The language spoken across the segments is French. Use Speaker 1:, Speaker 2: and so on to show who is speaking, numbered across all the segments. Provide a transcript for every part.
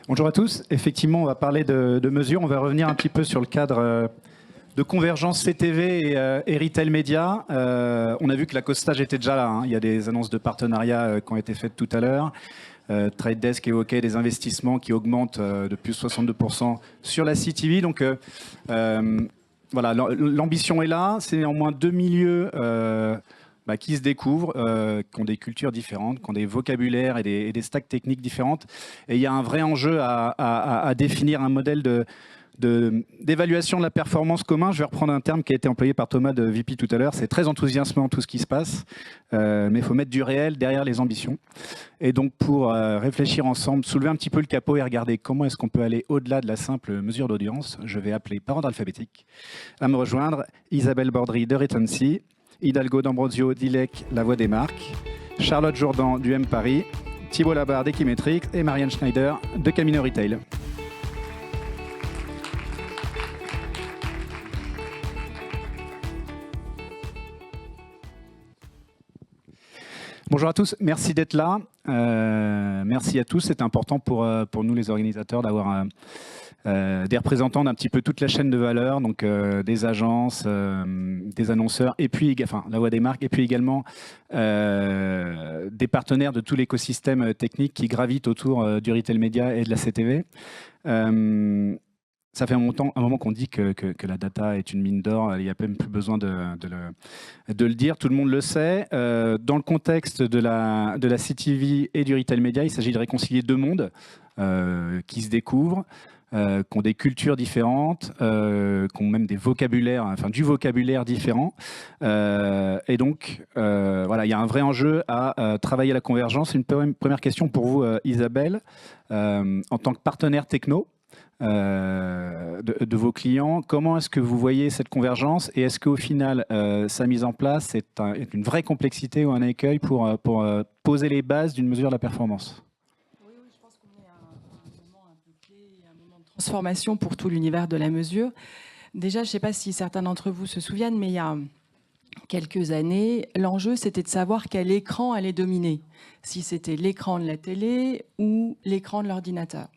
Speaker 1: Bonjour à tous. Effectivement, on va parler de mesures. On va revenir un petit peu sur le cadre de convergence CTV et Retail Média. On a vu que l'accostage était déjà là, hein. Il y a des annonces de partenariat qui ont été faites tout à l'heure. Trade Desk évoquait des investissements qui augmentent de plus de 62% sur la CTV. Donc voilà, l'ambition est là. C'est néanmoins deux milieux qui se découvrent, qui ont des cultures différentes, qui ont des vocabulaires et des stacks techniques différentes. Et il y a un vrai enjeu à définir un modèle d'évaluation de la performance commun. Je vais reprendre un terme qui a été employé par Thomas de VP tout à l'heure. C'est très enthousiasmant tout ce qui se passe, mais il faut mettre du réel derrière les ambitions. Et donc pour réfléchir ensemble, soulever un petit peu le capot et regarder comment est-ce qu'on peut aller au-delà de la simple mesure d'audience, je vais appeler par ordre alphabétique à me rejoindre Isabelle Bordry de Retency, Hidalgo d'Ambrosio d'ILEC, La Voix des Marques, Charlotte Jourdan du M Paris, Thibault Labarre d'Equimetrix et Marianne Schneider de Camino Retail. Bonjour à tous, merci d'être là. Merci à tous, c'est important pour nous les organisateurs d'avoir des représentants d'un petit peu toute la chaîne de valeur, donc des agences, des annonceurs, et puis enfin, La Voix des Marques, et puis également des partenaires de tout l'écosystème technique qui gravite autour du retail média et de la CTV. Ça fait un moment qu'on dit que la data est une mine d'or, il n'y a même plus besoin de le dire, tout le monde le sait. Dans le contexte de la CTV et du retail média, il s'agit de réconcilier deux mondes qui se découvrent, qui ont des cultures différentes, qui ont même des vocabulaires, enfin du vocabulaire différent. Et donc, voilà, il y a un vrai enjeu à travailler la convergence. Une première question pour vous, Isabelle, en tant que partenaire techno, de vos clients. Comment est-ce que vous voyez cette convergence et est-ce qu'au final, sa mise en place est une vraie complexité ou un écueil pour poser les bases d'une mesure de la performance?
Speaker 2: Oui, je pense qu'on est à un moment un peu clé, un moment de transformation pour tout l'univers de la mesure. Déjà, je ne sais pas si certains d'entre vous se souviennent, mais il y a quelques années, l'enjeu, c'était de savoir quel écran allait dominer, si c'était l'écran de la télé ou l'écran de l'ordinateur.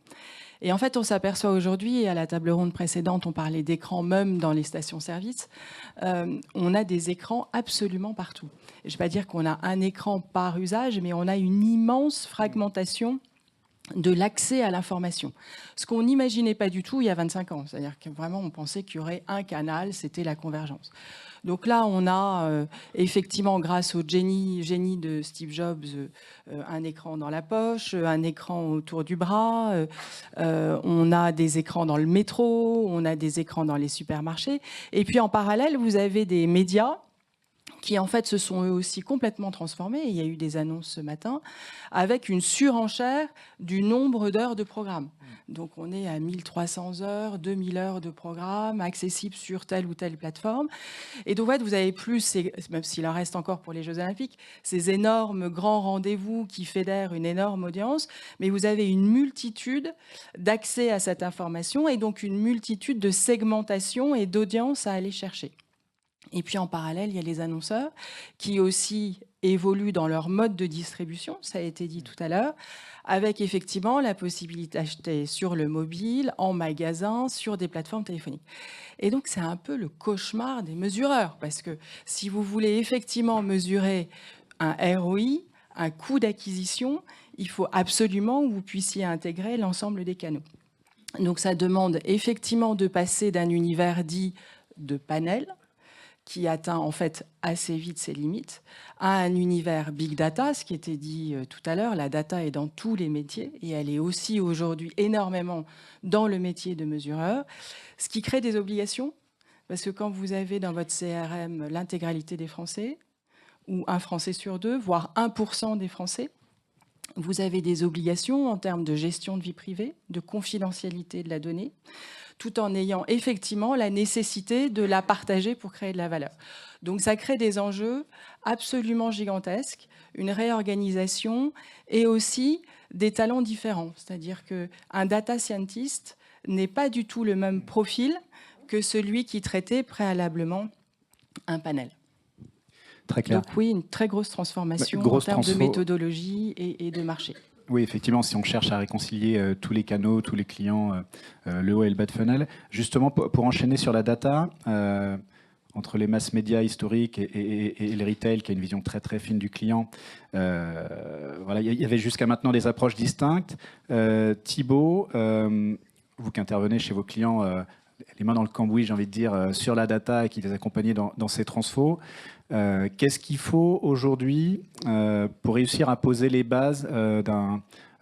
Speaker 2: Et en fait, on s'aperçoit aujourd'hui, et à la table ronde précédente, on parlait d'écrans même dans les stations-service, on a des écrans absolument partout. Je ne vais pas dire qu'on a un écran par usage, mais on a une immense fragmentation de l'accès à l'information. Ce qu'on n'imaginait pas du tout il y a 25 ans. C'est-à-dire que vraiment, on pensait qu'il y aurait un canal, c'était la convergence. Donc là, on a effectivement, grâce au génie de Steve Jobs, un écran dans la poche, un écran autour du bras, on a des écrans dans le métro, on a des écrans dans les supermarchés. Et puis en parallèle, vous avez des médias qui en fait se sont eux aussi complètement transformés. Il y a eu des annonces ce matin avec une surenchère du nombre d'heures de programme. Donc on est à 1300 heures, 2000 heures de programme accessibles sur telle ou telle plateforme. Et donc en fait, vous avez plus, même s'il en reste encore pour les Jeux Olympiques, ces énormes grands rendez-vous qui fédèrent une énorme audience, mais vous avez une multitude d'accès à cette information et donc une multitude de segmentation et d'audience à aller chercher. Et puis en parallèle, il y a les annonceurs qui aussi évoluent dans leur mode de distribution, ça a été dit tout à l'heure, avec effectivement la possibilité d'acheter sur le mobile, en magasin, sur des plateformes téléphoniques. Et donc c'est un peu le cauchemar des mesureurs, parce que si vous voulez effectivement mesurer un ROI, un coût d'acquisition, il faut absolument que vous puissiez intégrer l'ensemble des canaux. Donc ça demande effectivement de passer d'un univers dit de panel, qui atteint en fait assez vite ses limites, à un univers big data, ce qui était dit tout à l'heure. La data est dans tous les métiers et elle est aussi aujourd'hui énormément dans le métier de mesureur, ce qui crée des obligations, parce que quand vous avez dans votre CRM l'intégralité des Français, ou un Français sur deux, voire 1% des Français, vous avez des obligations en termes de gestion de vie privée, de confidentialité de la donnée, tout en ayant effectivement la nécessité de la partager pour créer de la valeur. Donc ça crée des enjeux absolument gigantesques, une réorganisation et aussi des talents différents. C'est-à-dire qu'un data scientist n'est pas du tout le même profil que celui qui traitait préalablement un panel.
Speaker 1: Très clair.
Speaker 2: Donc oui, une très grosse transformation en termes de méthodologie et de marché.
Speaker 1: Oui, effectivement, si on cherche à réconcilier tous les canaux, tous les clients, le haut et le bas de funnel, justement pour enchaîner sur la data, entre les mass médias historiques et le retail, qui a une vision très très fine du client, voilà, il y avait jusqu'à maintenant des approches distinctes. Thibaut, vous qui intervenez chez vos clients, les mains dans le cambouis, j'ai envie de dire, sur la data et qui les accompagnez dans ces transfos, qu'est-ce qu'il faut aujourd'hui pour réussir à poser les bases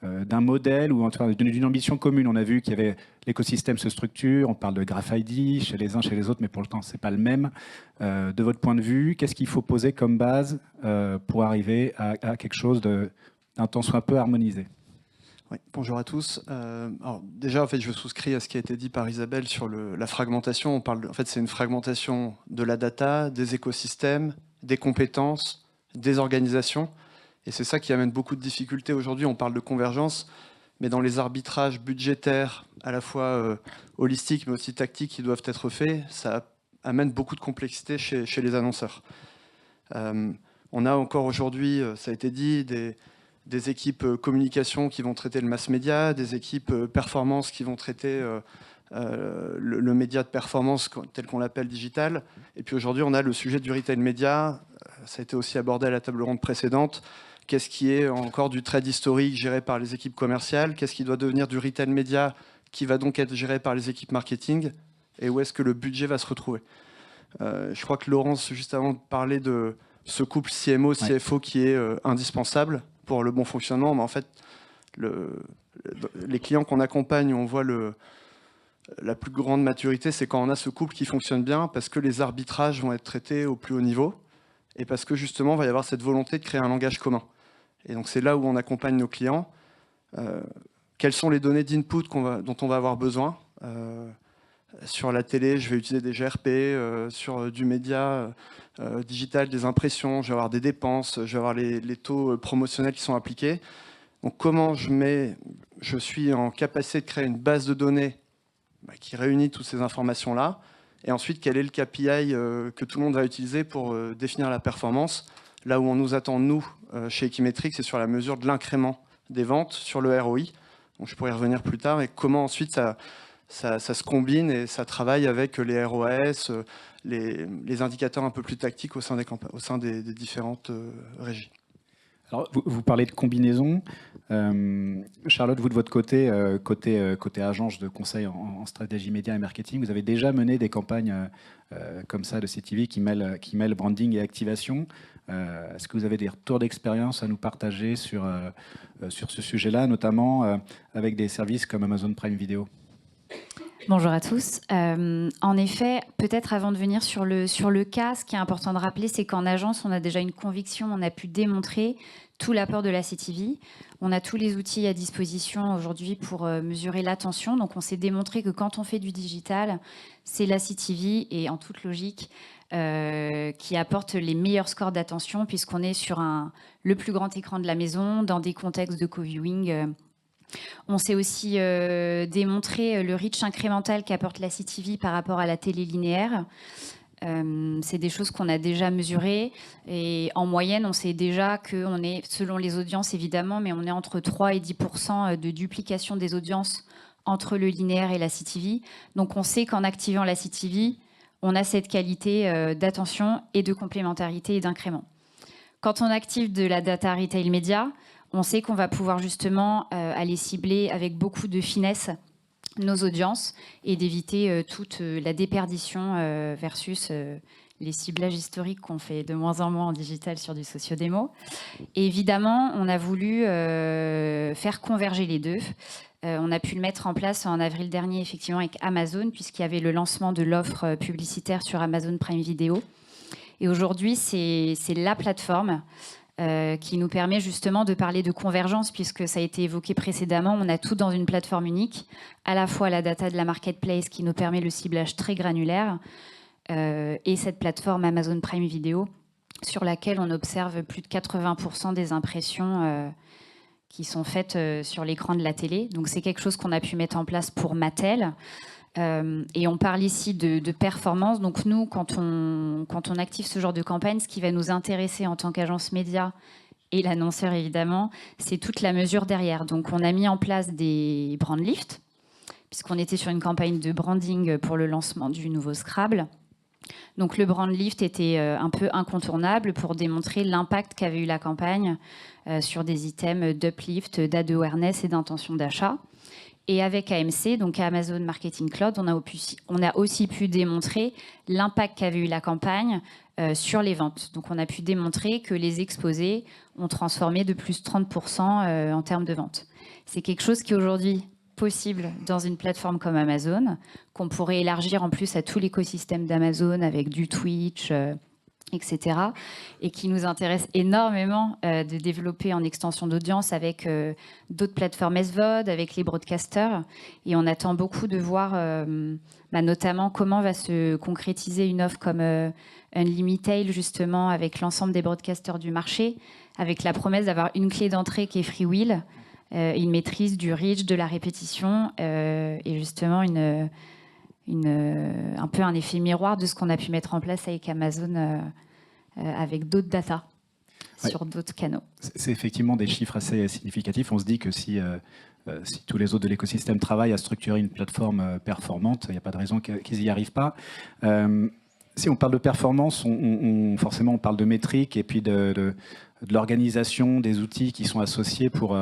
Speaker 1: d'un modèle ou d'une ambition commune? On a vu qu'il y avait l'écosystème se structure, on parle de Graph ID chez les uns, chez les autres, mais pour le temps, ce n'est pas le même. De votre point de vue, qu'est-ce qu'il faut poser comme base pour arriver à quelque chose d'un tant soit peu harmonisé?
Speaker 3: Oui, bonjour à tous. Alors déjà, en fait, je souscris à ce qui a été dit par Isabelle sur la fragmentation. En fait, c'est une fragmentation de la data, des écosystèmes, des compétences, des organisations. Et c'est ça qui amène beaucoup de difficultés aujourd'hui. On parle de convergence, mais dans les arbitrages budgétaires, à la fois holistiques, mais aussi tactiques, qui doivent être faits, ça amène beaucoup de complexité chez les annonceurs. On a encore aujourd'hui, ça a été dit, des équipes communication qui vont traiter le mass média, des équipes performance qui vont traiter le média de performance tel qu'on l'appelle digital. Et puis aujourd'hui, on a le sujet du retail média. Ça a été aussi abordé à la table ronde précédente. Qu'est-ce qui est encore du trade historique géré par les équipes commerciales? Qu'est-ce qui doit devenir du retail média qui va donc être géré par les équipes marketing? Et où est-ce que le budget va se retrouver? Je crois que Laurence, juste avant, parlait de ce couple CMO-CFO qui est indispensable pour le bon fonctionnement. Mais en fait, les clients qu'on accompagne, on voit la plus grande maturité, c'est quand on a ce couple qui fonctionne bien, parce que les arbitrages vont être traités au plus haut niveau, et parce que justement, il va y avoir cette volonté de créer un langage commun. Et donc c'est là où on accompagne nos clients. Quelles sont les données d'input dont on va avoir besoin? Sur la télé, je vais utiliser des GRP, sur du média digital, des impressions, je vais avoir des dépenses, je vais avoir les taux promotionnels qui sont appliqués. Donc comment je suis en capacité de créer une base de données qui réunit toutes ces informations-là, et ensuite quel est le KPI que tout le monde va utiliser pour définir la performance? Là où on nous attend, nous, chez Equimetrix, c'est sur la mesure de l'incrément des ventes, sur le ROI. Donc je pourrais y revenir plus tard, et comment ensuite ça se combine et ça travaille avec les ROAS, les indicateurs un peu plus tactiques au sein des différentes régies.
Speaker 1: Alors, vous parlez de combinaison. Charlotte, vous de votre côté, côté agence de conseil en stratégie média et marketing, vous avez déjà mené des campagnes comme ça de CTV qui mêlent branding et activation. Est-ce que vous avez des retours d'expérience à nous partager sur ce sujet-là, notamment avec des services comme Amazon Prime Video?
Speaker 4: Bonjour à tous. En effet, peut-être avant de venir sur le cas, ce qui est important de rappeler, c'est qu'en agence, on a déjà une conviction, on a pu démontrer tout l'apport de la CTV. On a tous les outils à disposition aujourd'hui pour mesurer l'attention. Donc, on s'est démontré que quand on fait du digital, c'est la CTV et en toute logique qui apporte les meilleurs scores d'attention puisqu'on est sur le plus grand écran de la maison, dans des contextes de co-viewing. On s'est aussi démontré le reach incrémental qu'apporte la CTV par rapport à la télé linéaire. C'est des choses qu'on a déjà mesurées. Et en moyenne, on sait déjà qu'on est, selon les audiences évidemment, mais on est entre 3 et 10% de duplication des audiences entre le linéaire et la CTV. Donc on sait qu'en activant la CTV, on a cette qualité d'attention et de complémentarité et d'incrément. Quand on active de la data retail média, on sait qu'on va pouvoir justement aller cibler avec beaucoup de finesse nos audiences et d'éviter toute la déperdition versus les ciblages historiques qu'on fait de moins en moins en digital sur du socio-démo. Et évidemment, on a voulu faire converger les deux. On a pu le mettre en place en avril dernier, effectivement, avec Amazon, puisqu'il y avait le lancement de l'offre publicitaire sur Amazon Prime Video. Et aujourd'hui, c'est la plateforme qui nous permet justement de parler de convergence, puisque ça a été évoqué précédemment. On a tout dans une plateforme unique, à la fois la data de la marketplace qui nous permet le ciblage très granulaire, et cette plateforme Amazon Prime Video, sur laquelle on observe plus de 80% des impressions qui sont faites sur l'écran de la télé. Donc c'est quelque chose qu'on a pu mettre en place pour Mattel. Et on parle ici de performance. Donc nous, quand on active ce genre de campagne, ce qui va nous intéresser en tant qu'agence média Et l'annonceur, évidemment, c'est toute la mesure derrière. Donc, on a mis en place des brand lifts, puisqu'on était sur une campagne de branding pour le lancement du nouveau Scrabble. Donc, le brand lift était un peu incontournable pour démontrer l'impact qu'avait eu la campagne sur des items d'uplift, d'ad awareness et d'intention d'achat. Et avec AMC, donc Amazon Marketing Cloud, on a aussi pu démontrer l'impact qu'avait eu la campagne sur les ventes. Donc, on a pu démontrer que les exposés ont transformé de plus 30% en termes de ventes. C'est quelque chose qui, aujourd'hui, possible dans une plateforme comme Amazon, qu'on pourrait élargir en plus à tout l'écosystème d'Amazon avec du Twitch, etc. Et qui nous intéresse énormément de développer en extension d'audience avec d'autres plateformes SVOD, avec les broadcasters. Et on attend beaucoup de voir notamment comment va se concrétiser une offre comme Unlimitail, justement, avec l'ensemble des broadcasters du marché, avec la promesse d'avoir une clé d'entrée qui est FreeWheel, une maîtrise du reach, de la répétition et justement un peu un effet miroir de ce qu'on a pu mettre en place avec Amazon avec d'autres data sur d'autres canaux.
Speaker 1: C'est effectivement des chiffres assez significatifs. On se dit que si tous les autres de l'écosystème travaillent à structurer une plateforme performante, il n'y a pas de raison qu'ils n'y arrivent pas. Si on parle de performance, forcément on parle de métriques et puis de l'organisation, des outils qui sont associés pour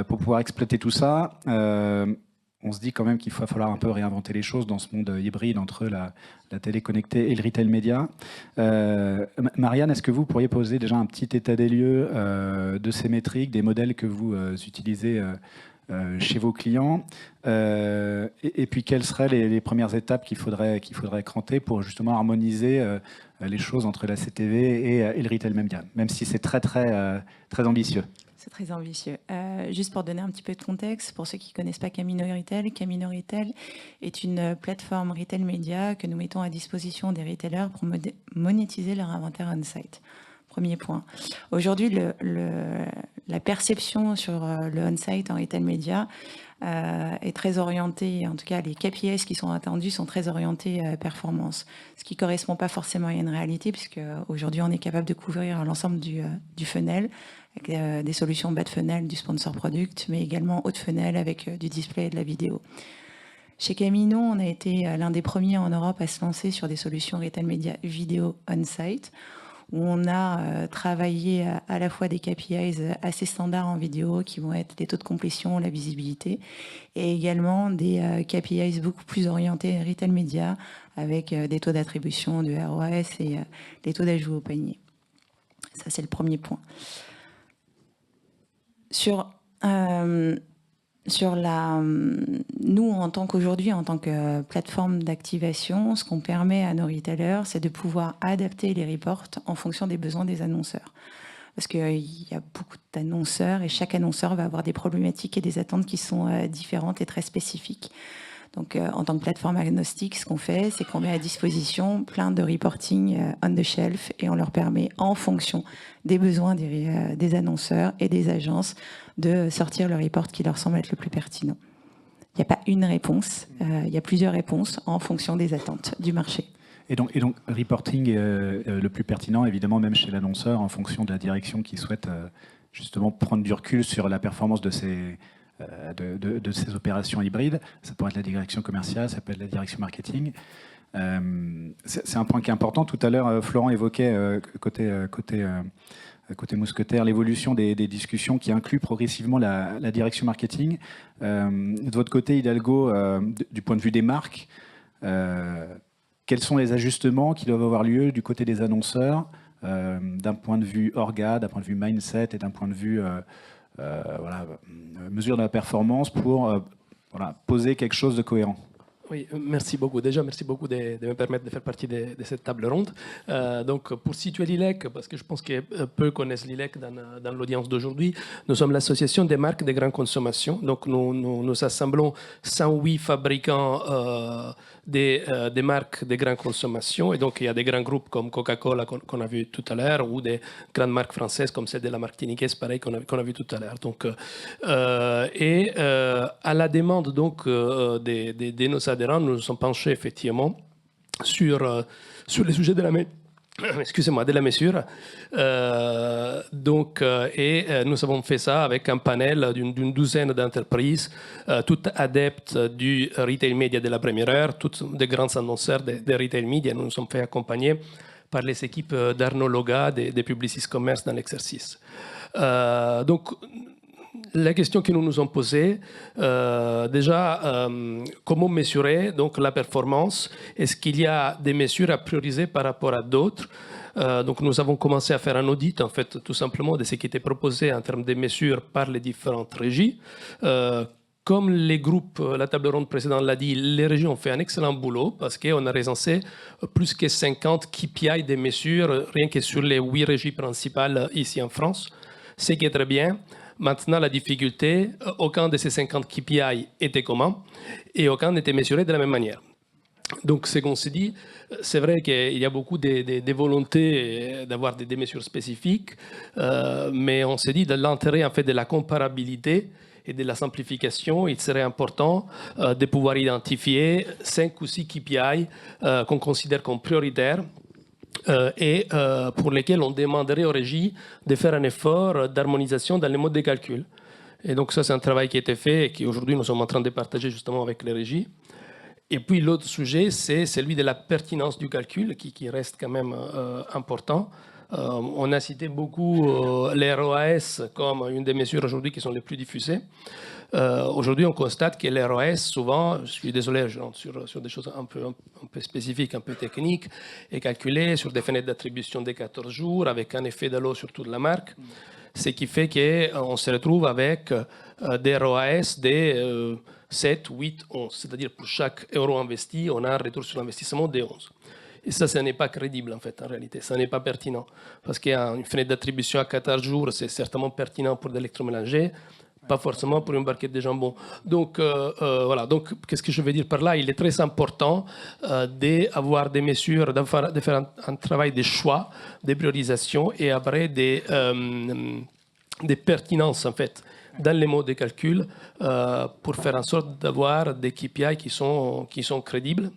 Speaker 1: pouvoir exploiter tout ça. On se dit quand même qu'il va falloir un peu réinventer les choses dans ce monde hybride entre la télé connectée et le retail média. Marianne, est-ce que vous pourriez poser déjà un petit état des lieux de ces métriques, des modèles que vous utilisez chez vos clients et puis quelles seraient les premières étapes qu'il faudrait cranter pour justement harmoniser les choses entre la CTV et le retail média, même si c'est très ambitieux.
Speaker 2: C'est très ambitieux. Juste pour donner un petit peu de contexte, pour ceux qui ne connaissent pas Camino Retail, Camino Retail est une plateforme retail média que nous mettons à disposition des retailers pour monétiser leur inventaire on-site. Premier point. Aujourd'hui, la perception sur le on-site en retail média est très orientée, en tout cas les KPIs qui sont attendus sont très orientés performance, ce qui ne correspond pas forcément à une réalité puisque aujourd'hui on est capable de couvrir l'ensemble du funnel avec des solutions bas de funnel, du sponsor product, mais également haut de funnel avec du display et de la vidéo. Chez Camino, on a été l'un des premiers en Europe à se lancer sur des solutions retail média vidéo on-site, où on a travaillé à la fois des KPIs assez standards en vidéo, qui vont être les taux de complétion, la visibilité, et également des KPIs beaucoup plus orientés retail média, avec des taux d'attribution de ROAS et les taux d'ajout au panier. Ça, c'est le premier point. Nous, en tant que plateforme d'activation, ce qu'on permet à nos retailers, c'est de pouvoir adapter les reports en fonction des besoins des annonceurs. Parce qu'il y a beaucoup d'annonceurs et chaque annonceur va avoir des problématiques et des attentes qui sont différentes et très spécifiques. Donc, en tant que plateforme agnostique, ce qu'on fait, c'est qu'on met à disposition plein de reporting on the shelf et on leur permet, en fonction des besoins des annonceurs et des agences, de sortir le report qui leur semble être le plus pertinent. Il n'y a pas une réponse, il y a plusieurs réponses en fonction des attentes du marché.
Speaker 1: Et donc reporting le plus pertinent, évidemment, même chez l'annonceur, en fonction de la direction qui souhaite justement prendre du recul sur la performance de ces opérations hybrides. Ça pourrait être la direction commerciale, ça peut être la direction marketing. C'est un point qui est important. Tout à l'heure, Florent évoquait côté mousquetaire l'évolution des discussions qui incluent progressivement la direction marketing. De votre côté, Hidalgo, du point de vue des marques, quels sont les ajustements qui doivent avoir lieu du côté des annonceurs, d'un point de vue orga, d'un point de vue mindset et d'un point de vue mesure de la performance pour poser quelque chose de cohérent?
Speaker 5: Oui, merci beaucoup. Déjà, merci beaucoup de me permettre de faire partie de cette table ronde. Donc, pour situer l'ILEC, parce que je pense que peu connaissent l'ILEC dans l'audience d'aujourd'hui, nous sommes l'association des marques de grande consommation. Donc, nous assemblons 108 fabricants des marques de grande consommation. Et donc, il y a des grands groupes comme Coca-Cola qu'on a vu tout à l'heure, ou des grandes marques françaises comme celle de la Martiniquaise, pareil, qu'on a vu tout à l'heure. Donc, à la demande donc, de nos adhérents, nous nous sommes penchés effectivement sur les sujets de excusez-moi, de la mesure. Nous avons fait ça avec un panel d'une douzaine d'entreprises, toutes adeptes du retail media de la première heure, toutes des grands annonceurs de retail media. Nous nous sommes fait accompagner par les équipes d'Arnaud Loga, des Publicis Commerce dans l'exercice. Donc, la question que nous nous sommes posée, comment mesurer donc, la performance? Est-ce qu'il y a des mesures à prioriser par rapport à d'autres? Donc nous avons commencé à faire un audit, en fait, tout simplement, de ce qui était proposé en termes de mesures par les différentes régies. Comme les groupes, la table ronde précédente l'a dit, les régies ont fait un excellent boulot parce qu'on a recensé plus que 50 KPI des mesures, rien que sur les 8 régies principales ici en France, ce qui est très bien. Maintenant, la difficulté, aucun de ces 50 KPI était commun et aucun n'était mesuré de la même manière. Donc, ce qu'on s'est dit, c'est vrai qu'il y a beaucoup de volontés d'avoir des mesures spécifiques, mais on s'est dit de l'intérêt en fait, de la comparabilité et de la simplification, il serait important de pouvoir identifier 5 ou 6 KPI qu'on considère comme prioritaires et pour lesquels on demanderait aux régies de faire un effort d'harmonisation dans les modes de calcul. Et donc ça, c'est un travail qui a été fait et qu'aujourd'hui nous sommes en train de partager justement avec les régies. Et puis l'autre sujet, c'est celui de la pertinence du calcul qui reste quand même important. On a cité beaucoup les ROAS comme une des mesures aujourd'hui qui sont les plus diffusées. Aujourd'hui, on constate que les ROAS, souvent, je suis désolé, je rentre sur des choses un peu spécifiques, un peu techniques, est calculé sur des fenêtres d'attribution de 14 jours avec un effet d'halo sur toute la marque. Ce qui fait qu'on se retrouve avec des ROAS de 7, 8, 11. C'est-à-dire pour chaque euro investi, on a un retour sur l'investissement de 11. Et ça, ce n'est pas crédible en fait, en réalité. Ça n'est pas pertinent. Parce qu'une fenêtre d'attribution à 14 jours, c'est certainement pertinent pour de l'électroménager, pas forcément pour une barquette de jambon. Donc, voilà. Donc, qu'est-ce que je veux dire par là? Il est très important d'avoir des mesures, de faire un travail de choix, de priorisation et après des pertinences, en fait, dans les modes de calcul pour faire en sorte d'avoir des KPI qui sont crédibles.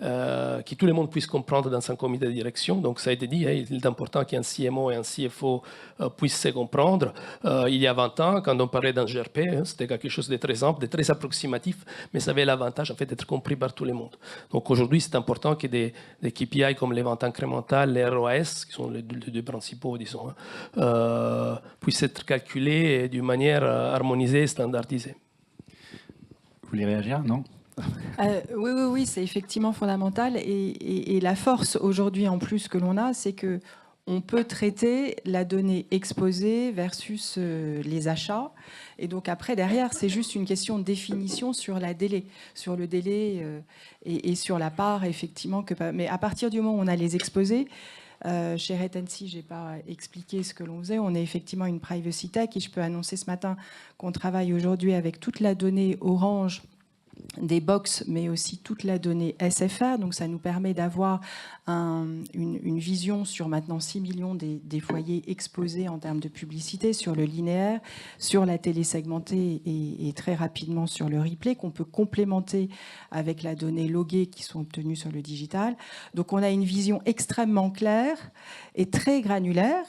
Speaker 5: Que tout le monde puisse comprendre dans un comité de direction. Donc, ça a été dit, il est important qu'un CMO et un CFO puissent se comprendre. Il y a 20 ans, quand on parlait d'un GRP, c'était quelque chose de très simple, de très approximatif, mais ça avait l'avantage en fait, d'être compris par tout le monde. Donc, aujourd'hui, c'est important que des KPI comme les ventes incrémentales, les ROAS, qui sont les deux principaux, disons, puissent être calculés d'une manière harmonisée et standardisée.
Speaker 1: Vous voulez réagir? Non?
Speaker 2: Oui, c'est effectivement fondamental. Et la force aujourd'hui, en plus, que l'on a, c'est que on peut traiter la donnée exposée versus les achats. Et donc après, derrière, c'est juste une question de définition sur le délai et sur la part, effectivement. Mais à partir du moment où on a les exposés, chez Retency, je n'ai pas expliqué ce que l'on faisait. On est effectivement une privacy tech et je peux annoncer ce matin qu'on travaille aujourd'hui avec toute la donnée Orange des box, mais aussi toute la donnée SFR. Donc, ça nous permet d'avoir une vision sur maintenant 6 millions des foyers exposés en termes de publicité sur le linéaire, sur la télé segmentée et très rapidement sur le replay, qu'on peut complémenter avec la donnée loguée qui sont obtenues sur le digital. Donc, on a une vision extrêmement claire et très granulaire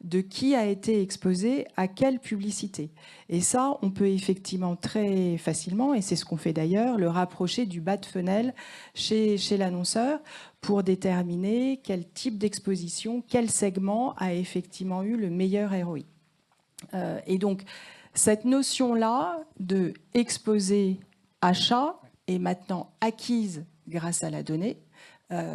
Speaker 2: de qui a été exposé à quelle publicité. Et ça, on peut effectivement très facilement, et c'est ce qu'on fait d'ailleurs, le rapprocher du bas de funnel chez l'annonceur pour déterminer quel type d'exposition, quel segment a effectivement eu le meilleur ROI. Et donc, cette notion-là de exposé achat est maintenant acquise grâce à la donnée.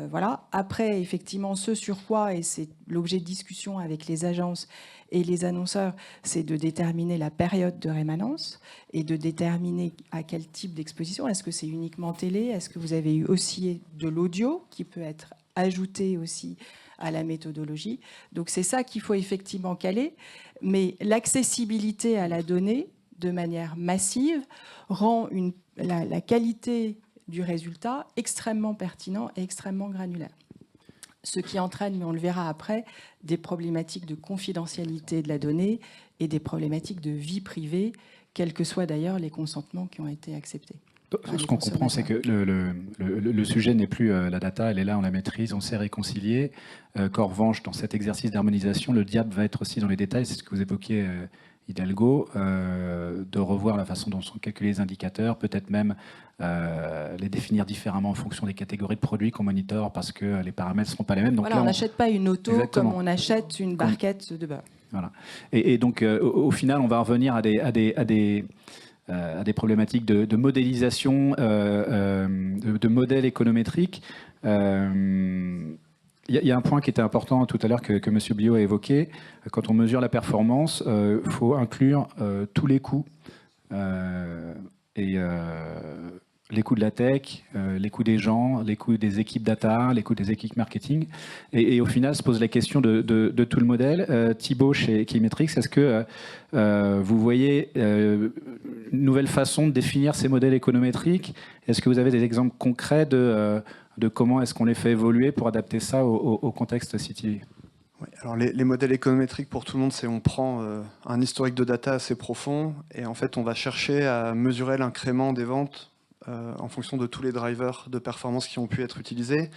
Speaker 2: Voilà. Après, effectivement, ce sur quoi, et c'est l'objet de discussion avec les agences et les annonceurs, c'est de déterminer la période de rémanence et de déterminer à quel type d'exposition. Est-ce que c'est uniquement télé? Est-ce que vous avez eu aussi de l'audio qui peut être ajouté aussi à la méthodologie? Donc c'est ça qu'il faut effectivement caler. Mais l'accessibilité à la donnée de manière massive rend la qualité du résultat extrêmement pertinent et extrêmement granulaire. Ce qui entraîne, mais on le verra après, des problématiques de confidentialité de la donnée et des problématiques de vie privée, quels que soient d'ailleurs les consentements qui ont été acceptés.
Speaker 1: Ce qu'on comprend, c'est que le sujet n'est plus la data, elle est là, on la maîtrise, on sait réconcilier. Qu'en revanche, dans cet exercice d'harmonisation, le diable va être aussi dans les détails, c'est ce que vous évoquiez, Hidalgo, de revoir la façon dont sont calculés les indicateurs, peut-être même les définir différemment en fonction des catégories de produits qu'on monitore, parce que les paramètres ne seront pas les mêmes. Donc
Speaker 2: voilà,
Speaker 1: là,
Speaker 2: on n'achète pas une auto
Speaker 1: Exactement.
Speaker 2: comme on achète une barquette de beurre.
Speaker 1: Voilà. Et donc, au final, on va revenir à des problématiques de modélisation, de modèles économétriques. Il y a un point qui était important tout à l'heure que M. Biot a évoqué. Quand on mesure la performance, il faut inclure tous les coûts. Les coûts de la tech, les coûts des gens, les coûts des équipes data, les coûts des équipes marketing. Et au final, se pose la question de tout le modèle. Thibaut, chez Keymetrics, est-ce que vous voyez une nouvelle façon de définir ces modèles économétriques? Est-ce que vous avez des exemples concrets de comment est-ce qu'on les fait évoluer pour adapter ça au contexte CTV?
Speaker 3: Oui, alors les modèles économétriques pour tout le monde, c'est on prend un historique de data assez profond et en fait on va chercher à mesurer l'incrément des ventes en fonction de tous les drivers de performance qui ont pu être utilisés.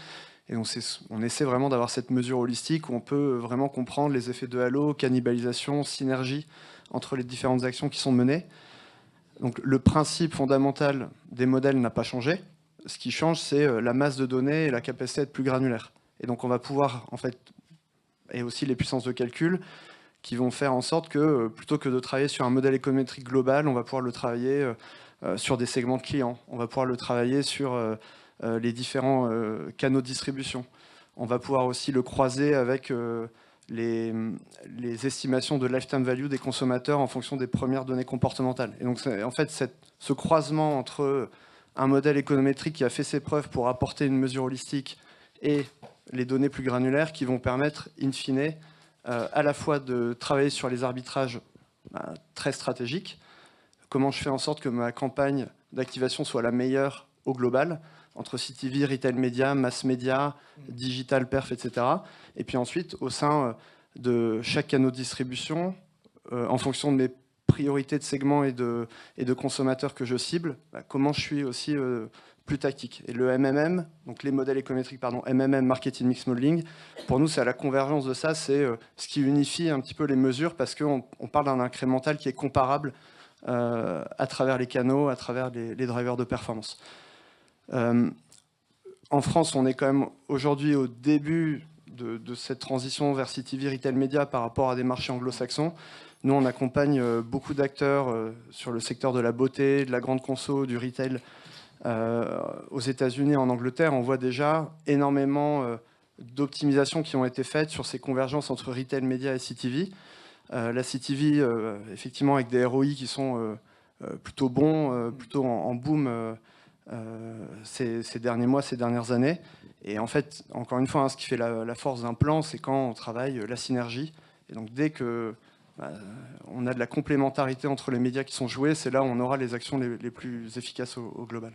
Speaker 3: Et on essaie vraiment d'avoir cette mesure holistique où on peut vraiment comprendre les effets de halo, cannibalisation, synergie entre les différentes actions qui sont menées. Donc le principe fondamental des modèles n'a pas changé. Ce qui change, c'est la masse de données et la capacité à être plus granulaire. Et donc on va pouvoir, en fait, et aussi les puissances de calcul, qui vont faire en sorte que, plutôt que de travailler sur un modèle économétrique global, on va pouvoir le travailler sur des segments de clients. On va pouvoir le travailler sur les différents canaux de distribution. On va pouvoir aussi le croiser avec les estimations de lifetime value des consommateurs en fonction des premières données comportementales. Et donc, en fait, ce croisement entre un modèle économétrique qui a fait ses preuves pour apporter une mesure holistique et les données plus granulaires qui vont permettre, in fine, à la fois de travailler sur les arbitrages très stratégiques. Comment je fais en sorte que ma campagne d'activation soit la meilleure au global, entre CTV, retail média, mass média, digital perf, etc. Et puis ensuite, au sein de chaque canal de distribution, en fonction de mes priorités de segments et de consommateurs que je cible, comment je suis aussi plus tactique. Et le MMM, donc les modèles économétriques, MMM, Marketing Mix Modeling, pour nous, c'est à la convergence de ça, c'est ce qui unifie un petit peu les mesures, parce qu'on parle d'un incrémental qui est comparable à travers les canaux, à travers les drivers de performance. En France, on est quand même aujourd'hui au début de cette transition vers CTV Retail Media par rapport à des marchés anglo-saxons. Nous, on accompagne beaucoup d'acteurs sur le secteur de la beauté, de la grande conso, du retail aux États-Unis et en Angleterre. On voit déjà énormément d'optimisations qui ont été faites sur ces convergences entre retail media et CTV. La CTV, effectivement, avec des ROI qui sont plutôt bons, plutôt en boom ces derniers mois, ces dernières années. Et en fait, encore une fois, ce qui fait la force d'un plan, c'est quand on travaille la synergie. Et donc, dès que on a de la complémentarité entre les médias qui sont joués, c'est là où on aura les actions les plus efficaces au global.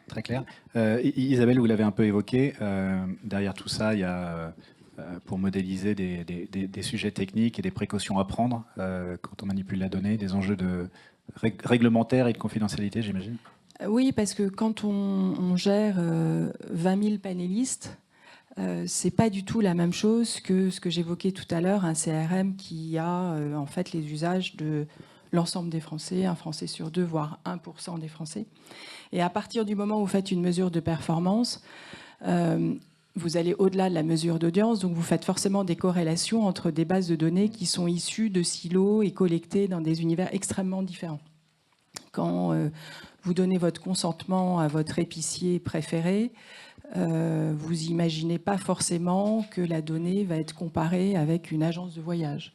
Speaker 1: Très clair. Isabelle, vous l'avez un peu évoqué. Derrière tout ça, il y a, pour modéliser des sujets techniques et des précautions à prendre quand on manipule la donnée, des enjeux réglementaires et de confidentialité, j'imagine.
Speaker 2: Oui, parce que quand on gère 20 000 panélistes, c'est pas du tout la même chose que ce que j'évoquais tout à l'heure, un CRM qui a en fait les usages de l'ensemble des Français, un Français sur deux, voire 1% des Français. Et à partir du moment où vous faites une mesure de performance, vous allez au-delà de la mesure d'audience, donc vous faites forcément des corrélations entre des bases de données qui sont issues de silos et collectées dans des univers extrêmement différents. Quand vous donnez votre consentement à votre épicier préféré, vous imaginez pas forcément que la donnée va être comparée avec une agence de voyage.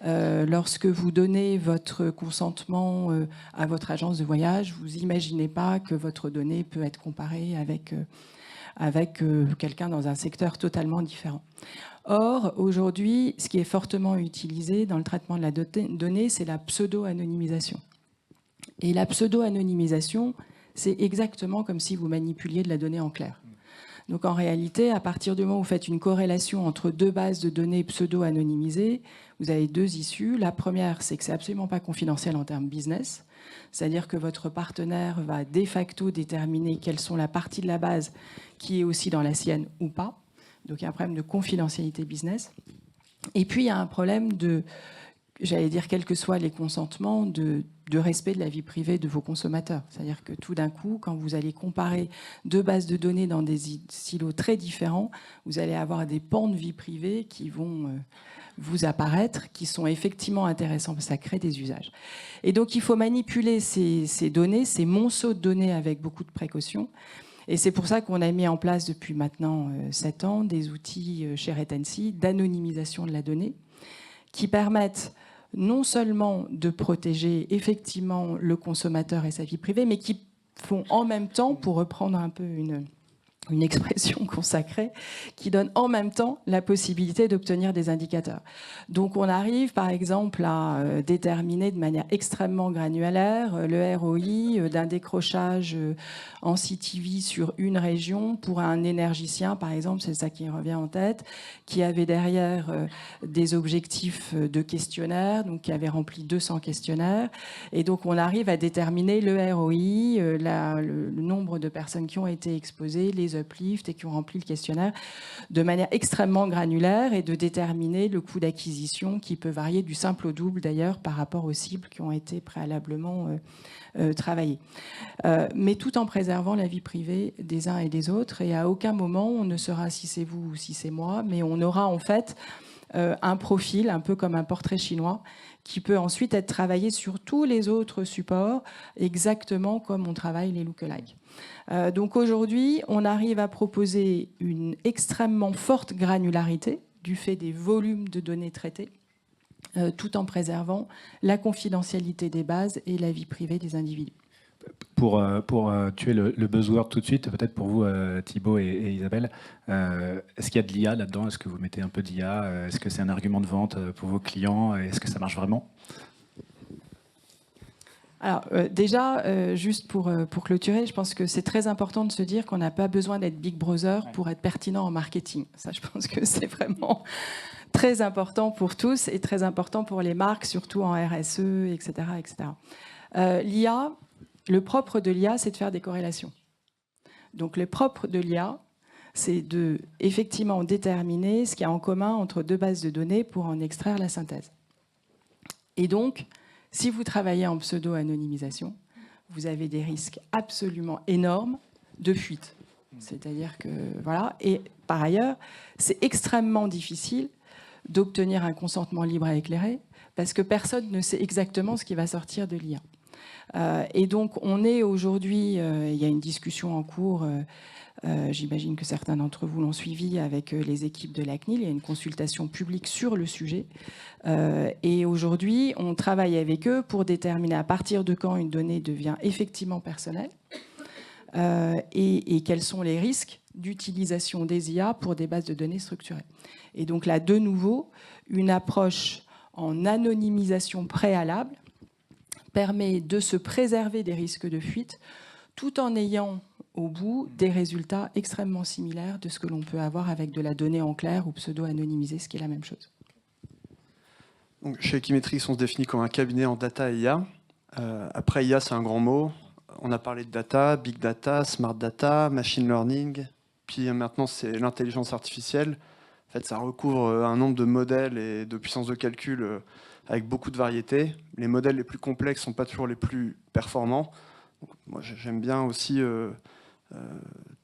Speaker 2: Lorsque vous donnez votre consentement à votre agence de voyage, vous imaginez pas que votre donnée peut être comparée avec quelqu'un dans un secteur totalement différent. Or, aujourd'hui, ce qui est fortement utilisé dans le traitement de la donnée, c'est la pseudo-anonymisation. Et la pseudo-anonymisation, c'est exactement comme si vous manipuliez de la donnée en clair. Donc en réalité, à partir du moment où vous faites une corrélation entre deux bases de données pseudo-anonymisées, vous avez deux issues. La première, c'est que c'est absolument pas confidentiel en termes business. C'est-à-dire que votre partenaire va de facto déterminer quelles sont la partie de la base qui est aussi dans la sienne ou pas. Donc il y a un problème de confidentialité business. Et puis il y a un problème de, j'allais dire, quels que soient les consentements, de respect de la vie privée de vos consommateurs. C'est-à-dire que tout d'un coup, quand vous allez comparer deux bases de données dans des silos très différents, vous allez avoir des pans de vie privée qui vont vous apparaître, qui sont effectivement intéressants, parce que ça crée des usages. Et donc il faut manipuler ces données, ces monceaux de données avec beaucoup de précautions. Et c'est pour ça qu'on a mis en place depuis maintenant 7 ans des outils chez Retency d'anonymisation de la donnée qui permettent non seulement de protéger effectivement le consommateur et sa vie privée, mais qui font en même temps, pour reprendre un peu une expression consacrée, qui donne en même temps la possibilité d'obtenir des indicateurs. Donc on arrive par exemple à déterminer de manière extrêmement granulaire le ROI d'un décrochage en CTV sur une région pour un énergicien, par exemple, c'est ça qui revient en tête, qui avait derrière des objectifs de questionnaire, donc qui avait rempli 200 questionnaires. Et donc on arrive à déterminer le ROI, le nombre de personnes qui ont été exposées, les uplifts et qui ont rempli le questionnaire de manière extrêmement granulaire et de déterminer le coût d'acquisition qui peut varier du simple au double d'ailleurs par rapport aux cibles qui ont été préalablement travaillées. Mais tout en préservant la vie privée des uns et des autres, et à aucun moment on ne saura si c'est vous ou si c'est moi, mais on aura en fait un profil un peu comme un portrait chinois qui peut ensuite être travaillé sur tous les autres supports exactement comme on travaille les lookalikes. Donc aujourd'hui, on arrive à proposer une extrêmement forte granularité du fait des volumes de données traitées, tout en préservant la confidentialité des bases et la vie privée des individus.
Speaker 1: Pour tuer le buzzword tout de suite, peut-être pour vous, Thibaut et Isabelle, est-ce qu'il y a de l'IA là-dedans? Est-ce que vous mettez un peu d'IA? Est-ce que c'est un argument de vente pour vos clients? Est-ce que ça marche vraiment?
Speaker 2: Alors déjà, juste pour clôturer, je pense que c'est très important de se dire qu'on n'a pas besoin d'être Big Brother pour être pertinent en marketing. Ça, je pense que c'est vraiment très important pour tous et très important pour les marques, surtout en RSE, etc. etc. L'IA, le propre de l'IA, c'est de faire des corrélations. Donc le propre de l'IA, c'est de effectivement déterminer ce qu'il y a en commun entre deux bases de données pour en extraire la synthèse. Et donc, si vous travaillez en pseudo-anonymisation, vous avez des risques absolument énormes de fuite. C'est-à-dire que, voilà. Et par ailleurs, c'est extrêmement difficile d'obtenir un consentement libre et éclairé parce que personne ne sait exactement ce qui va sortir de l'IA. Et donc, on est aujourd'hui, il y a une discussion en cours, j'imagine que certains d'entre vous l'ont suivi avec les équipes de la CNIL, il y a une consultation publique sur le sujet. Et aujourd'hui, on travaille avec eux pour déterminer à partir de quand une donnée devient effectivement personnelle et quels sont les risques d'utilisation des IA pour des bases de données structurées. Et donc là, de nouveau, une approche en anonymisation préalable permet de se préserver des risques de fuite tout en ayant au bout des résultats extrêmement similaires de ce que l'on peut avoir avec de la donnée en clair ou pseudo-anonymisée, ce qui est la même chose.
Speaker 3: Donc, chez Equimetrix, on se définit comme un cabinet en data et IA. Après, IA, c'est un grand mot. On a parlé de data, big data, smart data, machine learning. Puis maintenant, c'est l'intelligence artificielle. En fait, ça recouvre un nombre de modèles et de puissances de calcul avec beaucoup de variétés. Les modèles les plus complexes ne sont pas toujours les plus performants. Donc, moi, j'aime bien aussi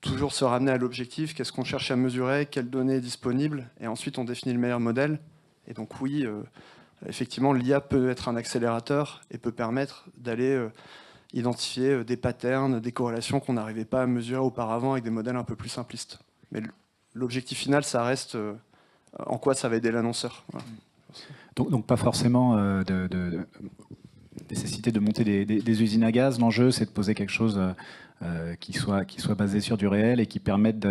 Speaker 3: toujours se ramener à l'objectif. Qu'est-ce qu'on cherche à mesurer? Quelles données est disponible? Et ensuite, on définit le meilleur modèle. Et donc, oui, effectivement, l'IA peut être un accélérateur et peut permettre d'aller identifier des patterns, des corrélations qu'on n'arrivait pas à mesurer auparavant avec des modèles un peu plus simplistes. Mais l'objectif final, ça reste en quoi ça va aider l'annonceur. Voilà.
Speaker 1: Donc pas forcément nécessité de monter des usines à gaz. L'enjeu, c'est de poser quelque chose qui soit basé sur du réel et qui permette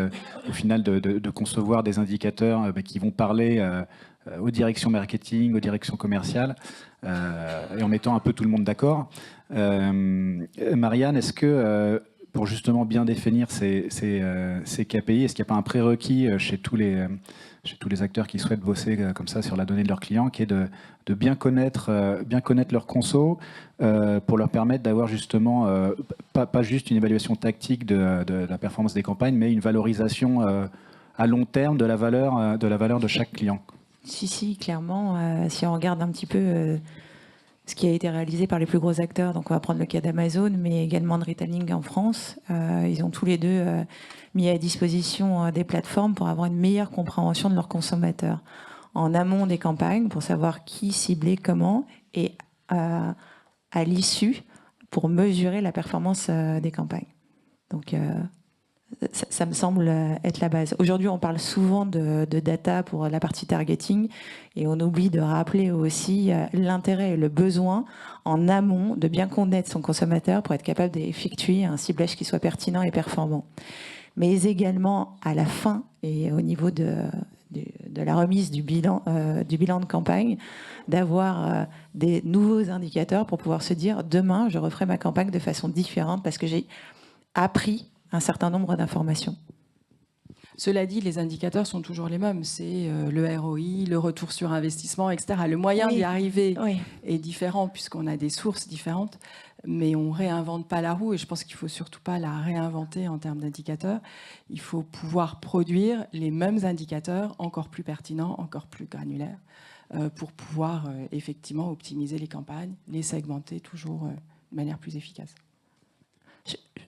Speaker 1: au final de concevoir des indicateurs qui vont parler aux directions marketing, aux directions commerciales, et en mettant un peu tout le monde d'accord. Marianne, est-ce que pour justement bien définir ces KPI? Est-ce qu'il n'y a pas un prérequis chez tous les acteurs qui souhaitent bosser comme ça sur la donnée de leurs clients, qui est de bien connaître leur conso pour leur permettre d'avoir justement pas juste une évaluation tactique de la performance des campagnes, mais une valorisation à long terme de la valeur de chaque client?
Speaker 6: Si, clairement. Si on regarde un petit peu ce qui a été réalisé par les plus gros acteurs, donc on va prendre le cas d'Amazon, mais également de Retailing en France, ils ont tous les deux mis à disposition des plateformes pour avoir une meilleure compréhension de leurs consommateurs en amont des campagnes, pour savoir qui cibler comment, et à l'issue pour mesurer la performance des campagnes. Donc ça me semble être la base. Aujourd'hui, on parle souvent de data pour la partie targeting et on oublie de rappeler aussi l'intérêt et le besoin en amont de bien connaître son consommateur pour être capable d'effectuer un ciblage qui soit pertinent et performant. Mais également à la fin et au niveau de la remise du bilan de campagne, d'avoir des nouveaux indicateurs pour pouvoir se dire demain, je referai ma campagne de façon différente parce que j'ai appris un certain nombre d'informations.
Speaker 2: Cela dit, les indicateurs sont toujours les mêmes. C'est le ROI, le retour sur investissement, etc. Le moyen d'y arriver est différent puisqu'on a des sources différentes, mais on ne réinvente pas la roue et je pense qu'il ne faut surtout pas la réinventer en termes d'indicateurs. Il faut pouvoir produire les mêmes indicateurs, encore plus pertinents, encore plus granulaires, pour pouvoir effectivement optimiser les campagnes, les segmenter toujours de manière plus efficace.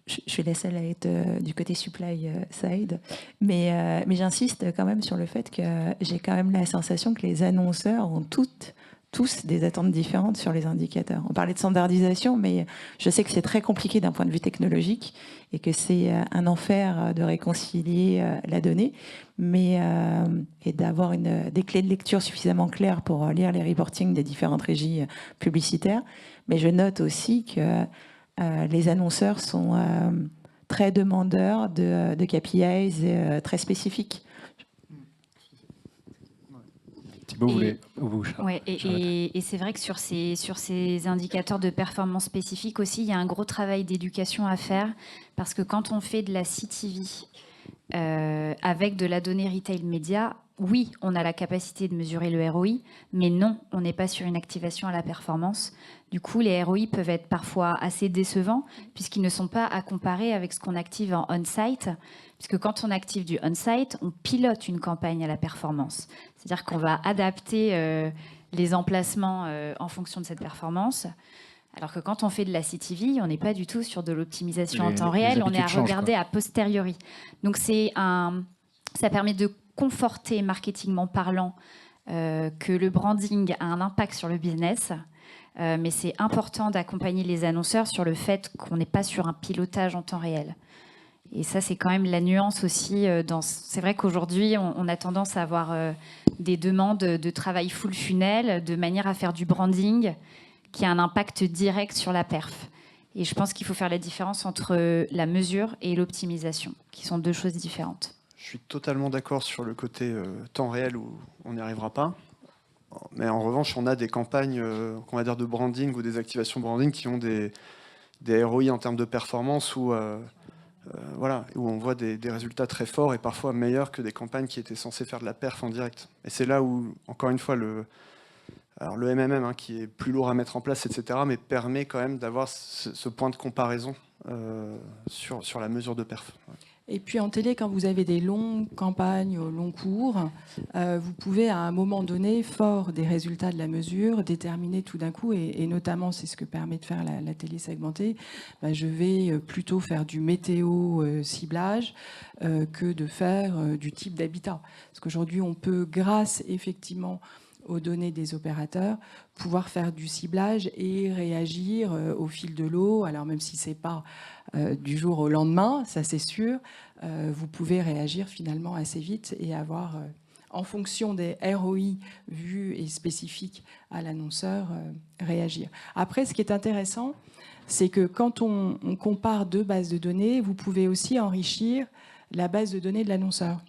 Speaker 6: Je suis la seule à être du côté supply side, mais j'insiste quand même sur le fait que j'ai quand même la sensation que les annonceurs ont tous des attentes différentes sur les indicateurs. On parlait de standardisation, mais je sais que c'est très compliqué d'un point de vue technologique et que c'est un enfer de réconcilier la donnée, et d'avoir des clés de lecture suffisamment claires pour lire les reportings des différentes régies publicitaires. Mais je note aussi que les annonceurs sont très demandeurs de KPIs très spécifiques.
Speaker 1: Thibaut,
Speaker 4: et c'est vrai que sur ces indicateurs de performance spécifiques aussi, il y a un gros travail d'éducation à faire parce que quand on fait de la CTV avec de la donnée retail média, oui, on a la capacité de mesurer le ROI, mais non, on n'est pas sur une activation à la performance. Du coup, les ROI peuvent être parfois assez décevants puisqu'ils ne sont pas à comparer avec ce qu'on active en on-site. Puisque quand on active du on-site, on pilote une campagne à la performance. C'est-à-dire qu'on va adapter les emplacements en fonction de cette performance. Alors que quand on fait de la CTV, on n'est pas du tout sur de l'optimisation en temps réel, on est à regarder a posteriori. Donc ça permet de conforter, marketingment parlant, que le branding a un impact sur le business. Mais c'est important d'accompagner les annonceurs sur le fait qu'on n'est pas sur un pilotage en temps réel. Et ça, c'est quand même la nuance aussi. C'est vrai qu'aujourd'hui, on a tendance à avoir des demandes de travail full funnel, de manière à faire du branding qui a un impact direct sur la perf. Et je pense qu'il faut faire la différence entre la mesure et l'optimisation, qui sont deux choses différentes.
Speaker 3: Je suis totalement d'accord sur le côté temps réel où on n'y arrivera pas. Mais en revanche, on a des campagnes qu'on va dire de branding ou des activations branding qui ont des ROI en termes de performance où on voit des résultats très forts et parfois meilleurs que des campagnes qui étaient censées faire de la perf en direct. Et c'est là où, encore une fois, le MMM, qui est plus lourd à mettre en place, etc., mais permet quand même d'avoir ce point de comparaison sur la mesure de perf.
Speaker 2: Et puis en télé, quand vous avez des longues campagnes au long cours, vous pouvez à un moment donné, fort des résultats de la mesure, déterminer tout d'un coup, et notamment c'est ce que permet de faire la télé segmentée, je vais plutôt faire du météo ciblage que de faire du type d'habitat. Parce qu'aujourd'hui, on peut, grâce effectivement aux données des opérateurs, pouvoir faire du ciblage et réagir au fil de l'eau. Alors même si c'est pas du jour au lendemain, ça c'est sûr, vous pouvez réagir finalement assez vite et avoir, en fonction des ROI vus et spécifiques à l'annonceur, réagir. Après, ce qui est intéressant, c'est que quand on compare deux bases de données, vous pouvez aussi enrichir la base de données de l'annonceur.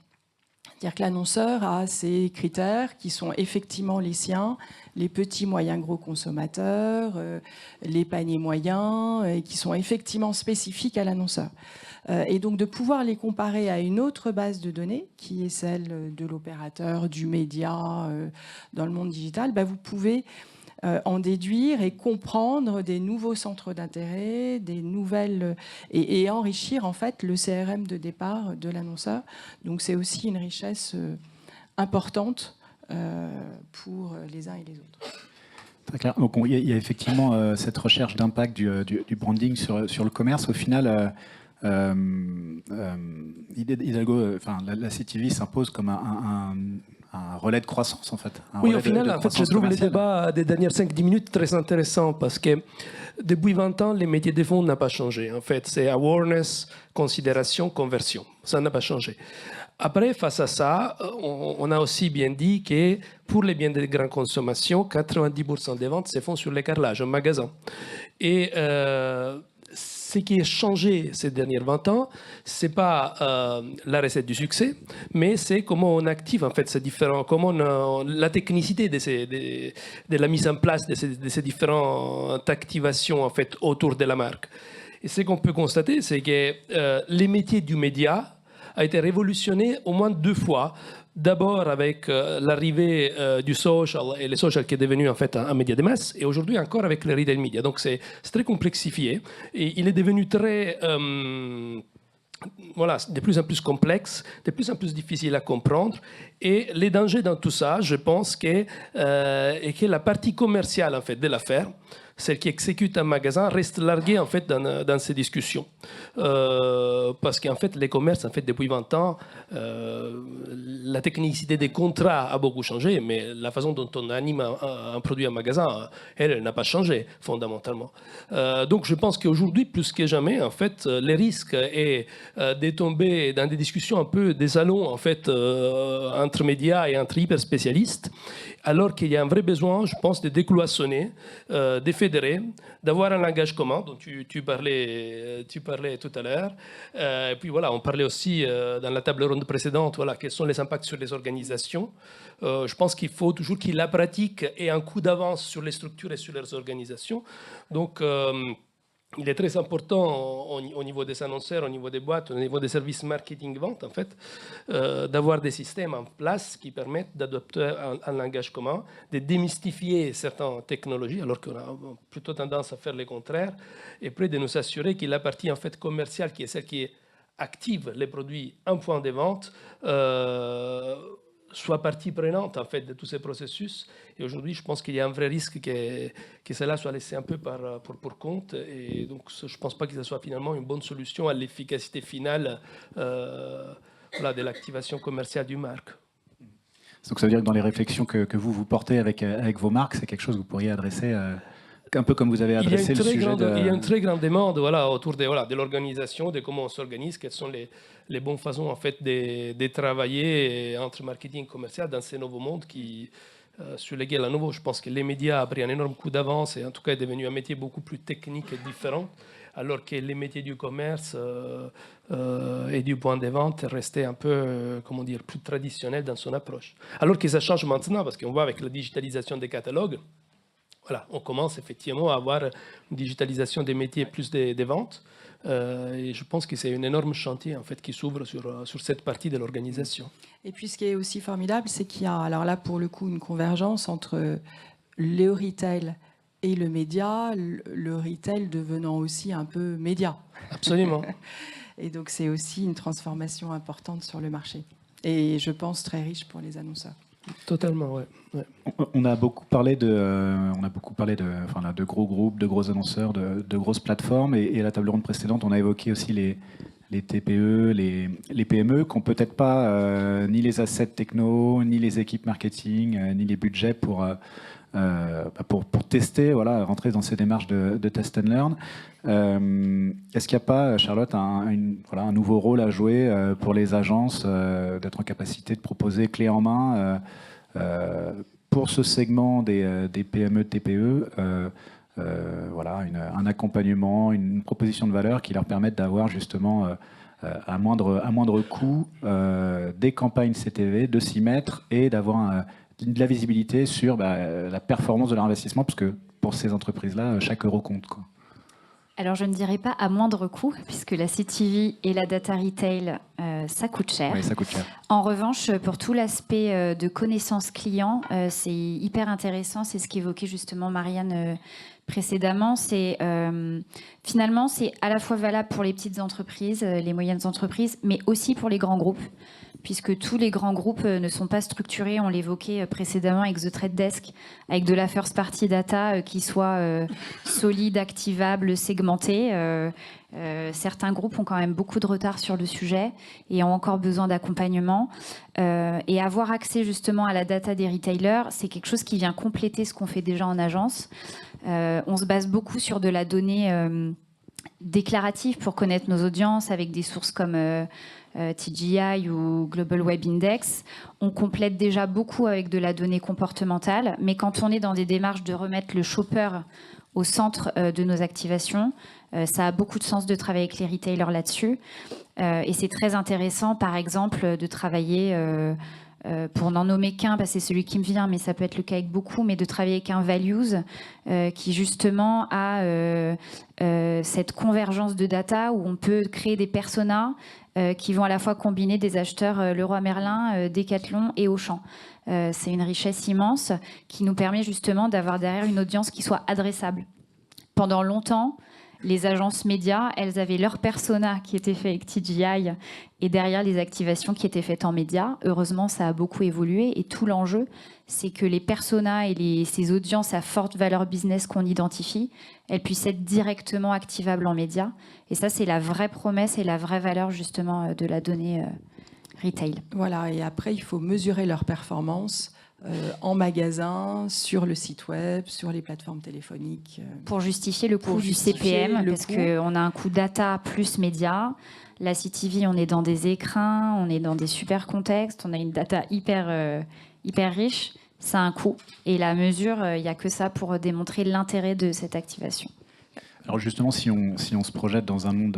Speaker 2: C'est-à-dire que l'annonceur a ses critères qui sont effectivement les siens, les petits, moyens, gros consommateurs, les paniers moyens, et qui sont effectivement spécifiques à l'annonceur. Et donc de pouvoir les comparer à une autre base de données, qui est celle de l'opérateur, du média dans le monde digital, vous pouvez en déduire et comprendre des nouveaux centres d'intérêt, des nouvelles et enrichir en fait le CRM de départ de l'annonceur. Donc c'est aussi une richesse importante pour les uns et les autres.
Speaker 1: Très clair. Donc il y a effectivement cette recherche d'impact du branding sur le commerce. Au final, Hidalgo, la CTV s'impose comme un relais de croissance en fait.
Speaker 5: Oui, au final, en fait, je trouve les débats des dernières 5-10 minutes très intéressants parce que depuis 20 ans, les métiers de fond n'ont pas changé. En fait, c'est awareness, considération, conversion. Ça n'a pas changé. Après, face à ça, on a aussi bien dit que pour les biens de grande consommation, 90% des ventes se font sur les carrelages en magasin. Et ce qui a changé ces derniers 20 ans, ce n'est pas la recette du succès, mais c'est comment on active en fait ces différents, comment la technicité de la mise en place de ces différentes activations en fait autour de la marque. Et ce qu'on peut constater, c'est que les métiers du média a été révolutionné au moins 2 fois. D'abord avec l'arrivée du social et le social qui est devenu en fait un média de masse, et aujourd'hui encore avec le retail media. Donc c'est très complexifié et il est devenu très de plus en plus complexe, de plus en plus difficile à comprendre. Et les dangers dans tout ça, je pense est que la partie commerciale en fait de l'affaire, celle qui exécute un magasin, reste larguée en fait dans ces discussions. Parce qu'en fait, les commerces, en fait, depuis 20 ans, la technicité des contrats a beaucoup changé, mais la façon dont on anime un produit en magasin, elle n'a pas changé fondamentalement. Donc je pense qu'aujourd'hui, plus que jamais, en fait, les risques est de tomber dans des discussions un peu des salons en fait, entre médias et entre hyper spécialistes, alors qu'il y a un vrai besoin, je pense, de décloisonner, de fédérer, d'avoir un langage commun dont tu parlais tout à l'heure. Et puis voilà, on parlait aussi dans la table ronde précédente, voilà, quels sont les impacts sur les organisations. Je pense qu'il faut toujours que la pratique ait un coup d'avance sur les structures et sur leurs organisations. Donc, il est très important au niveau des annonceurs, au niveau des boîtes, au niveau des services marketing-vente, en fait, d'avoir des systèmes en place qui permettent d'adopter un langage commun, de démystifier certaines technologies, alors qu'on a plutôt tendance à faire le contraire, et puis de nous assurer que la partie en fait, commerciale, qui est celle qui active les produits en point de vente, soit partie prenante en fait, de tous ces processus. Et aujourd'hui, je pense qu'il y a un vrai risque que cela soit laissé un peu pour compte. Et donc, je ne pense pas que ce soit finalement une bonne solution à l'efficacité finale de l'activation commerciale du marque.
Speaker 1: Donc ça veut dire que dans les réflexions que vous portez avec vos marques, c'est quelque chose que vous pourriez adresser un peu comme vous avez adressé le sujet
Speaker 5: Il y a une très grande demande autour de l'organisation, de comment on s'organise, quelles sont les bonnes façons en fait, de travailler entre marketing et commercial dans ces nouveaux mondes sur lesquels, à nouveau, je pense que les médias ont pris un énorme coup d'avance et en tout cas est devenu un métier beaucoup plus technique et différent, alors que les métiers du commerce et du point de vente restaient un peu, plus traditionnels dans son approche. Alors que ça change maintenant, parce qu'on voit avec la digitalisation des catalogues, voilà, on commence effectivement à avoir une digitalisation des métiers plus des ventes. Et je pense que c'est un énorme chantier en fait, qui s'ouvre sur cette partie de l'organisation.
Speaker 2: Et puis ce qui est aussi formidable, c'est qu'il y a alors là pour le coup une convergence entre le retail et le média, le retail devenant aussi un peu média.
Speaker 5: Absolument.
Speaker 2: Et donc c'est aussi une transformation importante sur le marché. Et je pense très riche pour les annonceurs.
Speaker 5: Totalement, ouais.
Speaker 1: On a beaucoup parlé de gros groupes, de gros annonceurs, de grosses plateformes. Et à la table ronde précédente, on a évoqué aussi les TPE, les PME, qui n'ont peut-être pas ni les assets techno, ni les équipes marketing, ni les budgets pour tester, rentrer dans ces démarches de test and learn. Est-ce qu'il n'y a pas, Charlotte, un nouveau rôle à jouer pour les agences, d'être en capacité de proposer clé en main pour ce segment des PME, TPE, un accompagnement, une proposition de valeur qui leur permette d'avoir justement à moindre coût des campagnes CTV, de s'y mettre et d'avoir de la visibilité sur la performance de leur investissement, parce que pour ces entreprises-là, chaque euro compte, quoi.
Speaker 4: Alors, je ne dirais pas à moindre coût, puisque la CTV et la data retail, ça coûte cher.
Speaker 1: Oui, ça coûte cher.
Speaker 4: En revanche, pour tout l'aspect de connaissance client, c'est hyper intéressant. C'est ce qu'évoquait justement Marianne précédemment. Finalement, c'est à la fois valable pour les petites entreprises, les moyennes entreprises, mais aussi pour les grands groupes, puisque tous les grands groupes ne sont pas structurés, on l'évoquait précédemment avec The Trade Desk, avec de la first party data qui soit solide, activable, segmentée. Certains groupes ont quand même beaucoup de retard sur le sujet et ont encore besoin d'accompagnement. Et avoir accès justement à la data des retailers, c'est quelque chose qui vient compléter ce qu'on fait déjà en agence. On se base beaucoup sur de la donnée déclarative pour connaître nos audiences avec des sources comme TGI ou Global Web Index. On complète déjà beaucoup avec de la donnée comportementale, mais quand on est dans des démarches de remettre le shopper au centre de nos activations, ça a beaucoup de sens de travailler avec les retailers là-dessus. Et c'est très intéressant, par exemple, de travailler, pour n'en nommer qu'un, parce que c'est celui qui me vient, mais ça peut être le cas avec beaucoup, mais de travailler avec un Values qui justement a cette convergence de data où on peut créer des personas qui vont à la fois combiner des acheteurs Leroy Merlin, Decathlon et Auchan. C'est une richesse immense qui nous permet justement d'avoir derrière une audience qui soit adressable. Pendant longtemps, les agences médias, elles avaient leur persona qui était fait avec TGI et derrière les activations qui étaient faites en médias. Heureusement, ça a beaucoup évolué et tout l'enjeu, c'est que les personas et ces audiences à forte valeur business qu'on identifie, elles puissent être directement activables en médias. Et ça, c'est la vraie promesse et la vraie valeur justement de la donnée retail.
Speaker 2: Voilà, et après, il faut mesurer leur performance en magasin, sur le site web, sur les plateformes téléphoniques.
Speaker 4: Pour justifier le coût du CPM, parce qu'on a un coût data plus média. La CTV, on est dans des écrins, on est dans des super contextes, on a une data hyper riche. Ça a un coût. Et la mesure, il n'y a que ça pour démontrer l'intérêt de cette activation.
Speaker 1: Alors justement, si on se projette dans un monde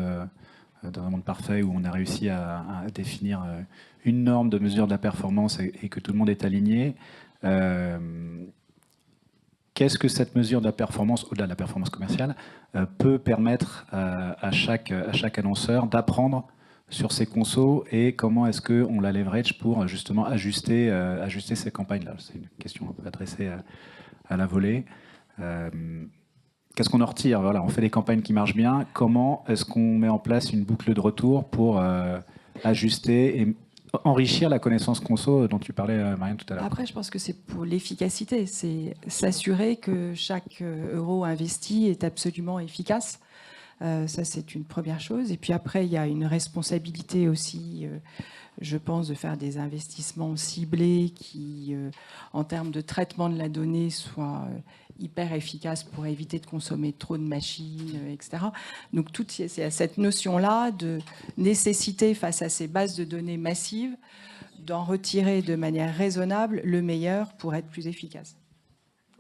Speaker 1: parfait où on a réussi à définir une norme de mesure de la performance et que tout le monde est aligné, qu'est-ce que cette mesure de la performance, au-delà de la performance commerciale, peut permettre à chaque annonceur d'apprendre sur ses consos et comment est-ce qu'on la leverage pour justement ajuster ces campagnes-là? C'est une question un peu adressée à la volée. Qu'est-ce qu'on en retire? Voilà, on fait des campagnes qui marchent bien. Comment est-ce qu'on met en place une boucle de retour pour ajuster et enrichir la connaissance conso dont tu parlais, Marianne, tout à l'heure?
Speaker 2: Après, je pense que c'est pour l'efficacité. C'est s'assurer que chaque euro investi est absolument efficace. Ça, c'est une première chose. Et puis après, il y a une responsabilité aussi, je pense, de faire des investissements ciblés qui, en termes de traitement de la donnée, soient hyper efficaces pour éviter de consommer trop de machines, etc. Donc, c'est cette notion-là de nécessité, face à ces bases de données massives, d'en retirer de manière raisonnable le meilleur pour être plus efficace.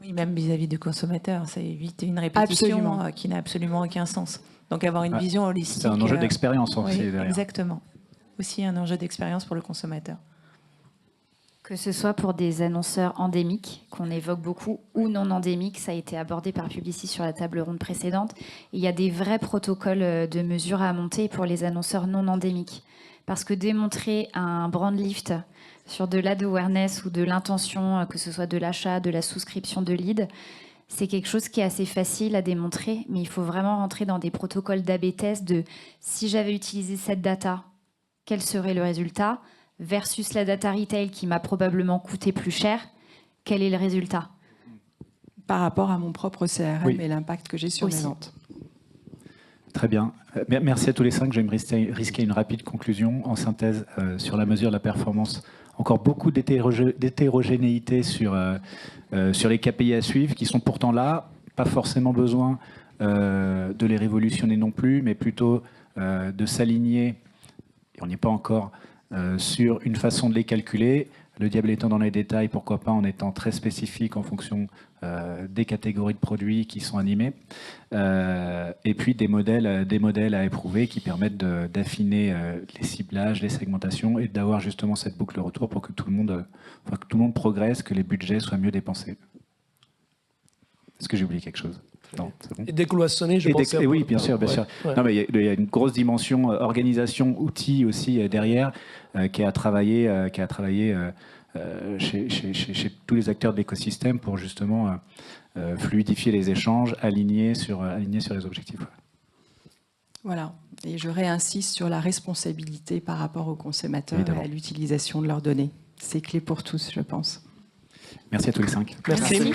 Speaker 6: Oui, même vis-à-vis du consommateur, ça évite une répétition qui n'a absolument aucun sens. Donc avoir une vision holistique.
Speaker 1: C'est un enjeu d'expérience aussi,
Speaker 6: oui,
Speaker 1: derrière.
Speaker 6: Exactement. Aussi un enjeu d'expérience pour le consommateur.
Speaker 4: Que ce soit pour des annonceurs endémiques, qu'on évoque beaucoup, ou non endémiques, ça a été abordé par Publicis sur la table ronde précédente. Et il y a des vrais protocoles de mesure à monter pour les annonceurs non endémiques. Parce que démontrer un brand lift sur de l'ad awareness ou de l'intention, que ce soit de l'achat, de la souscription de lead, c'est quelque chose qui est assez facile à démontrer, mais il faut vraiment rentrer dans des protocoles d'A/B test de si j'avais utilisé cette data, quel serait le résultat, versus la data retail qui m'a probablement coûté plus cher, quel est le résultat?
Speaker 2: Par rapport à mon propre CRM et l'impact que j'ai sur mes ventes.
Speaker 1: Très bien. Merci à tous les cinq. Je vais me risquer une rapide conclusion en synthèse sur la mesure de la performance. Encore beaucoup d'hétérogénéité sur les KPI à suivre, qui sont pourtant là. Pas forcément besoin de les révolutionner non plus, mais plutôt de s'aligner, et on n'y est pas encore, sur une façon de les calculer, Le diable étant dans les détails, pourquoi pas en étant très spécifique en fonction des catégories de produits qui sont animés. Et puis des modèles à éprouver qui permettent d'affiner les ciblages, les segmentations et d'avoir justement cette boucle de retour pour que tout le monde progresse, que les budgets soient mieux dépensés. Est-ce que j'ai oublié quelque chose? Non, c'est bon.
Speaker 5: Et décloisonner, je pense.
Speaker 1: Et oui, bien sûr, bien sûr.
Speaker 5: Ouais.
Speaker 1: Non, mais il y a une grosse dimension organisation, outils aussi derrière, qui a travaillé chez tous les acteurs de l'écosystème pour justement fluidifier les échanges, aligner sur les objectifs.
Speaker 2: Voilà. Et je réinsiste sur la responsabilité par rapport aux consommateurs
Speaker 1: Évidemment.
Speaker 2: et à l'utilisation de leurs données. C'est clé pour tous, je pense.
Speaker 1: Merci à tous les 5.
Speaker 5: Merci.
Speaker 2: Merci.